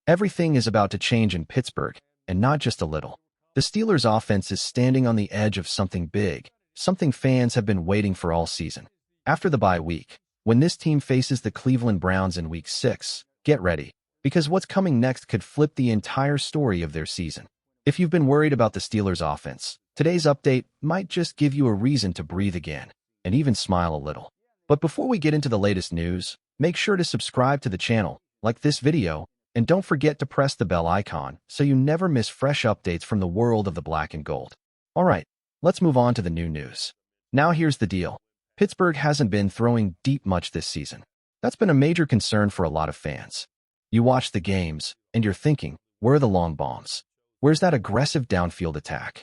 Everything is about to change in Pittsburgh, and not just a little. The Steelers' offense is standing on the edge of something big, something fans have been waiting for all season. After the bye week, when this team faces the Cleveland Browns in Week 6, get ready, because what's coming next could flip the entire story of their season. If you've been worried about the Steelers' offense, today's update might just give you a reason to breathe again, and even smile a little. But before we get into the latest news, make sure to subscribe to the channel, like this video, and don't forget to press the bell icon so you never miss fresh updates from the world of the black and gold. Alright, let's move on to the new news. Now here's the deal. Pittsburgh hasn't been throwing deep much this season. That's been a major concern for a lot of fans. You watch the games, and you're thinking, where are the long bombs? Where's that aggressive downfield attack?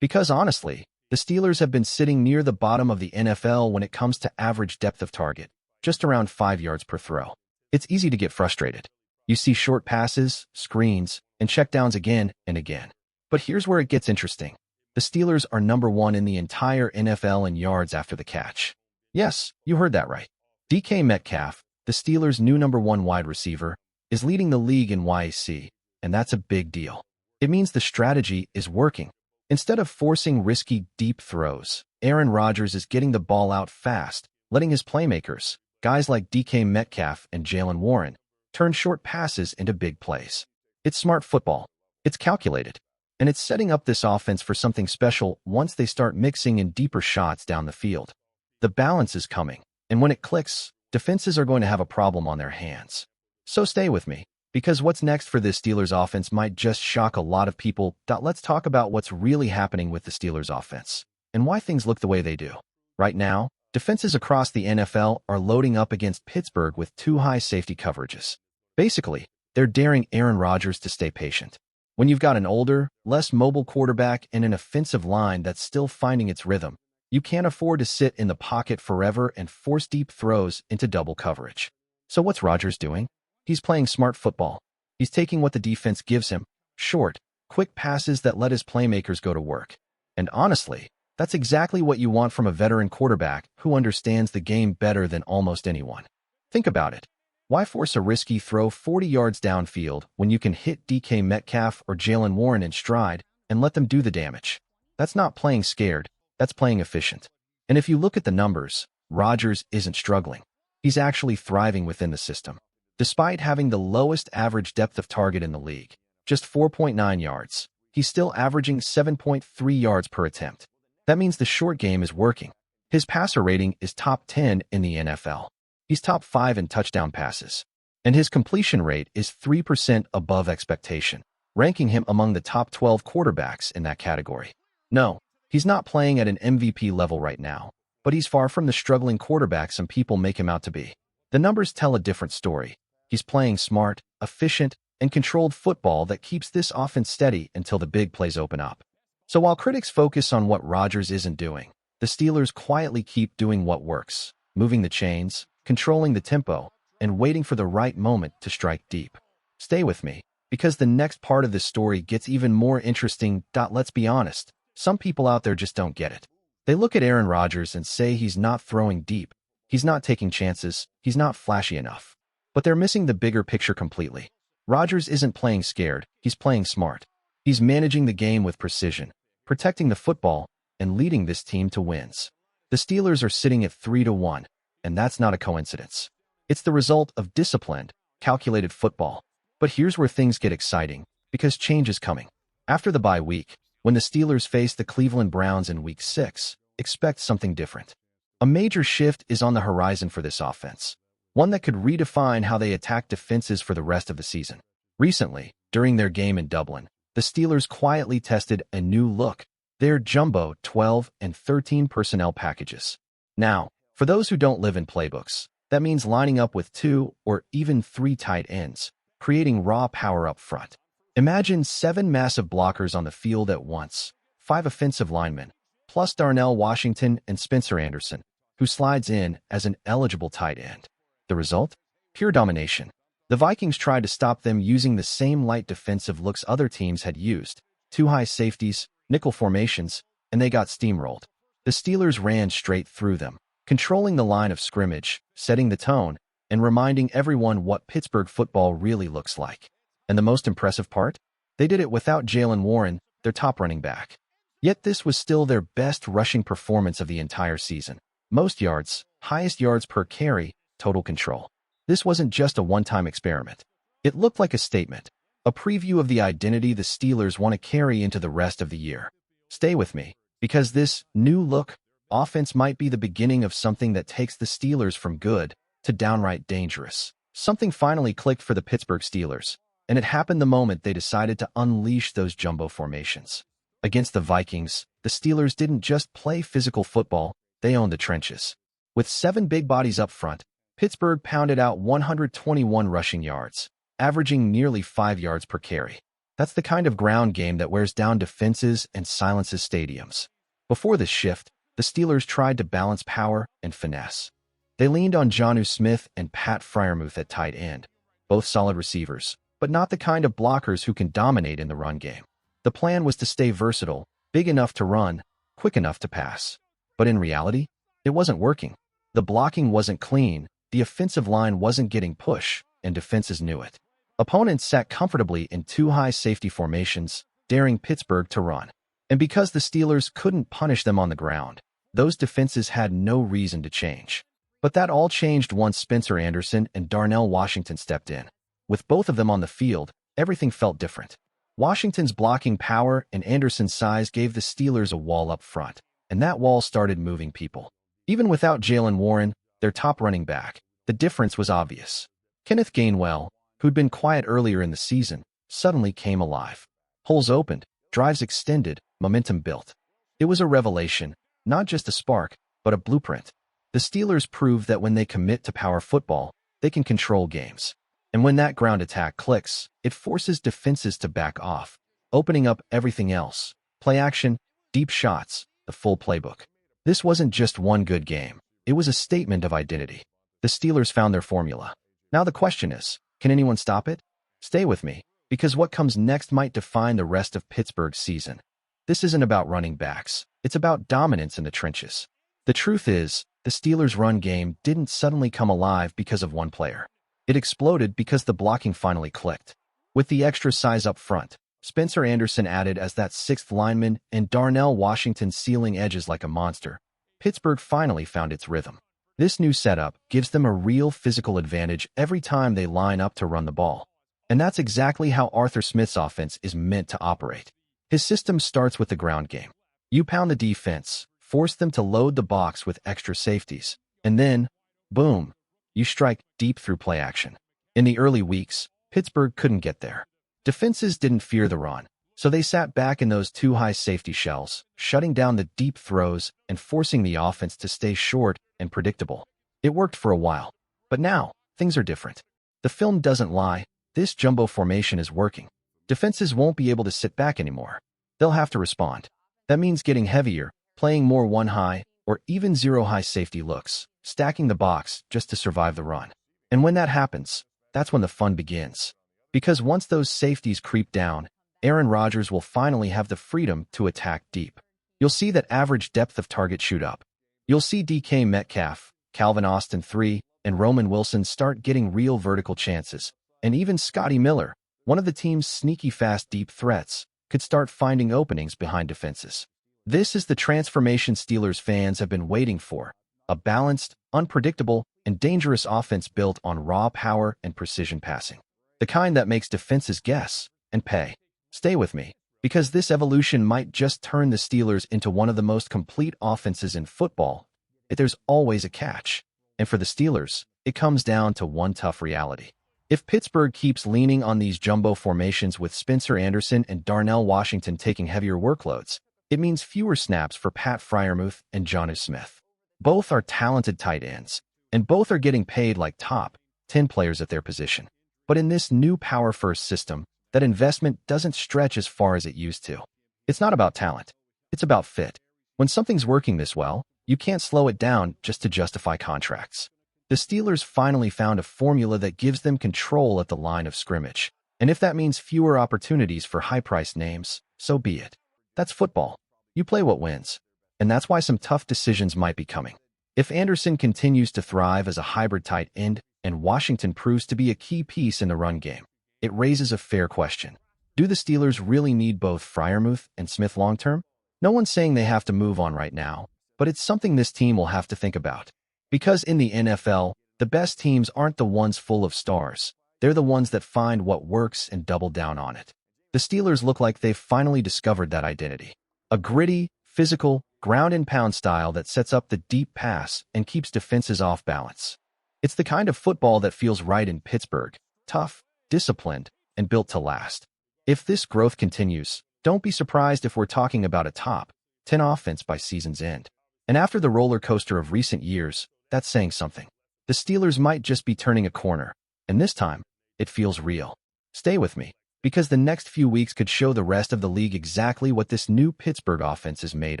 Because honestly, the Steelers have been sitting near the bottom of the NFL when it comes to average depth of target, just around 5 yards per throw. It's easy to get frustrated. You see short passes, screens, and checkdowns again and again. But here's where it gets interesting. The Steelers are number 1 in the entire NFL in yards after the catch. Yes, you heard that right. DK Metcalf, the Steelers' new number 1 wide receiver, is leading the league in YAC, and that's a big deal. It means the strategy is working. Instead of forcing risky deep throws, Aaron Rodgers is getting the ball out fast, letting his playmakers, guys like DK Metcalf and Jalen Warren, turn short passes into big plays. It's smart football. It's calculated. And it's setting up this offense for something special once they start mixing in deeper shots down the field. The balance is coming, and when it clicks, defenses are going to have a problem on their hands. So stay with me, because what's next for this Steelers offense might just shock a lot of people. Let's talk about what's really happening with the Steelers offense, and why things look the way they do. Right now, defenses across the NFL are loading up against Pittsburgh with 2 high safety coverages. Basically, they're daring Aaron Rodgers to stay patient. When you've got an older, less mobile quarterback and an offensive line that's still finding its rhythm, you can't afford to sit in the pocket forever and force deep throws into double coverage. So what's Rodgers doing? He's playing smart football. He's taking what the defense gives him, short, quick passes that let his playmakers go to work. And honestly, that's exactly what you want from a veteran quarterback who understands the game better than almost anyone. Think about it. Why force a risky throw 40 yards downfield when you can hit DK Metcalf or Jalen Warren in stride and let them do the damage? That's not playing scared, that's playing efficient. And if you look at the numbers, Rodgers isn't struggling. He's actually thriving within the system. Despite having the lowest average depth of target in the league, just 4.9 yards, he's still averaging 7.3 yards per attempt. That means the short game is working. His passer rating is top 10 in the NFL. He's top 5 in touchdown passes, and his completion rate is 3% above expectation, ranking him among the top 12 quarterbacks in that category. No, he's not playing at an MVP level right now, but he's far from the struggling quarterback some people make him out to be. The numbers tell a different story. He's playing smart, efficient, and controlled football that keeps this offense steady until the big plays open up. So while critics focus on what Rodgers isn't doing, the Steelers quietly keep doing what works, moving the chains, controlling the tempo, and waiting for the right moment to strike deep. Stay with me, because the next part of this story gets even more interesting. Let's be honest, some people out there just don't get it. They look at Aaron Rodgers and say he's not throwing deep, he's not taking chances, he's not flashy enough. But they're missing the bigger picture completely. Rodgers isn't playing scared, he's playing smart. He's managing the game with precision, protecting the football, and leading this team to wins. The Steelers are sitting at 3-1. And that's not a coincidence. It's the result of disciplined, calculated football. But here's where things get exciting, because change is coming. After the bye week, when the Steelers face the Cleveland Browns in Week 6, expect something different. A major shift is on the horizon for this offense, one that could redefine how they attack defenses for the rest of the season. Recently, during their game in Dublin, the Steelers quietly tested a new look, their jumbo 12 and 13 personnel packages. Now, for those who don't live in playbooks, that means lining up with 2 or even 3 tight ends, creating raw power up front. Imagine 7 massive blockers on the field at once, 5 offensive linemen, plus Darnell Washington and Spencer Anderson, who slides in as an eligible tight end. The result? Pure domination. The Vikings tried to stop them using the same light defensive looks other teams had used, 2 high safeties, nickel formations, and they got steamrolled. The Steelers ran straight through them, controlling the line of scrimmage, setting the tone, and reminding everyone what Pittsburgh football really looks like. And the most impressive part? They did it without Jalen Warren, their top running back. Yet this was still their best rushing performance of the entire season. Most yards, highest yards per carry, total control. This wasn't just a one-time experiment. It looked like a statement, a preview of the identity the Steelers want to carry into the rest of the year. Stay with me, because this new look offense might be the beginning of something that takes the Steelers from good to downright dangerous. Something finally clicked for the Pittsburgh Steelers, and it happened the moment they decided to unleash those jumbo formations. Against the Vikings, the Steelers didn't just play physical football, they owned the trenches. With 7 big bodies up front, Pittsburgh pounded out 121 rushing yards, averaging nearly 5 yards per carry. That's the kind of ground game that wears down defenses and silences stadiums. Before this shift, the Steelers tried to balance power and finesse. They leaned on Jonnu Smith and Pat Freiermuth at tight end, both solid receivers, but not the kind of blockers who can dominate in the run game. The plan was to stay versatile, big enough to run, quick enough to pass. But in reality, it wasn't working. The blocking wasn't clean, the offensive line wasn't getting push, and defenses knew it. Opponents sat comfortably in 2 high safety formations, daring Pittsburgh to run. And because the Steelers couldn't punish them on the ground, those defenses had no reason to change. But that all changed once Spencer Anderson and Darnell Washington stepped in. With both of them on the field, everything felt different. Washington's blocking power and Anderson's size gave the Steelers a wall up front, and that wall started moving people. Even without Jalen Warren, their top running back, the difference was obvious. Kenneth Gainwell, who'd been quiet earlier in the season, suddenly came alive. Holes opened, drives extended, momentum built. It was a revelation, not just a spark, but a blueprint. The Steelers proved that when they commit to power football, they can control games. And when that ground attack clicks, it forces defenses to back off, opening up everything else. Play action, deep shots, the full playbook. This wasn't just one good game. It was a statement of identity. The Steelers found their formula. Now the question is, can anyone stop it? Stay with me, because what comes next might define the rest of Pittsburgh's season. This isn't about running backs. It's about dominance in the trenches. The truth is, the Steelers' run game didn't suddenly come alive because of one player. It exploded because the blocking finally clicked. With the extra size up front, Spencer Anderson added as that 6th lineman and Darnell Washington sealing edges like a monster, Pittsburgh finally found its rhythm. This new setup gives them a real physical advantage every time they line up to run the ball. And that's exactly how Arthur Smith's offense is meant to operate. His system starts with the ground game. You pound the defense, force them to load the box with extra safeties, and then, boom, you strike deep through play action. In the early weeks, Pittsburgh couldn't get there. Defenses didn't fear the run, so they sat back in those 2 high safety shells, shutting down the deep throws and forcing the offense to stay short and predictable. It worked for a while, but now, things are different. The film doesn't lie. This jumbo formation is working. Defenses won't be able to sit back anymore. They'll have to respond. That means getting heavier, playing more 1 high, or even 0 high safety looks, stacking the box just to survive the run. And when that happens, that's when the fun begins. Because once those safeties creep down, Aaron Rodgers will finally have the freedom to attack deep. You'll see that average depth of target shoot up. You'll see DK Metcalf, Calvin Austin III, and Roman Wilson start getting real vertical chances. And even Scotty Miller, one of the team's sneaky fast deep threats, could start finding openings behind defenses. This is the transformation Steelers fans have been waiting for. A balanced, unpredictable, and dangerous offense built on raw power and precision passing. The kind that makes defenses guess and pay. Stay with me, because this evolution might just turn the Steelers into one of the most complete offenses in football. But there's always a catch. And for the Steelers, it comes down to one tough reality. If Pittsburgh keeps leaning on these jumbo formations with Spencer Anderson and Darnell Washington taking heavier workloads, it means fewer snaps for Pat Freiermuth and Jonnu Smith. Both are talented tight ends, and both are getting paid like top 10 players at their position. But in this new power-first system, that investment doesn't stretch as far as it used to. It's not about talent. It's about fit. When something's working this well, you can't slow it down just to justify contracts. The Steelers finally found a formula that gives them control at the line of scrimmage. And if that means fewer opportunities for high-priced names, so be it. That's football. You play what wins. And that's why some tough decisions might be coming. If Anderson continues to thrive as a hybrid tight end, and Washington proves to be a key piece in the run game, it raises a fair question. Do the Steelers really need both Freiermuth and Smith long-term? No one's saying they have to move on right now, but it's something this team will have to think about. Because in the NFL, the best teams aren't the ones full of stars. They're the ones that find what works and double down on it. The Steelers look like they've finally discovered that identity. A gritty, physical, ground-and-pound style that sets up the deep pass and keeps defenses off balance. It's the kind of football that feels right in Pittsburgh, tough, disciplined, and built to last. If this growth continues, don't be surprised if we're talking about a top 10 offense by season's end. And after the roller coaster of recent years, that's saying something. The Steelers might just be turning a corner, and this time, it feels real. Stay with me, because the next few weeks could show the rest of the league exactly what this new Pittsburgh offense is made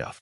of.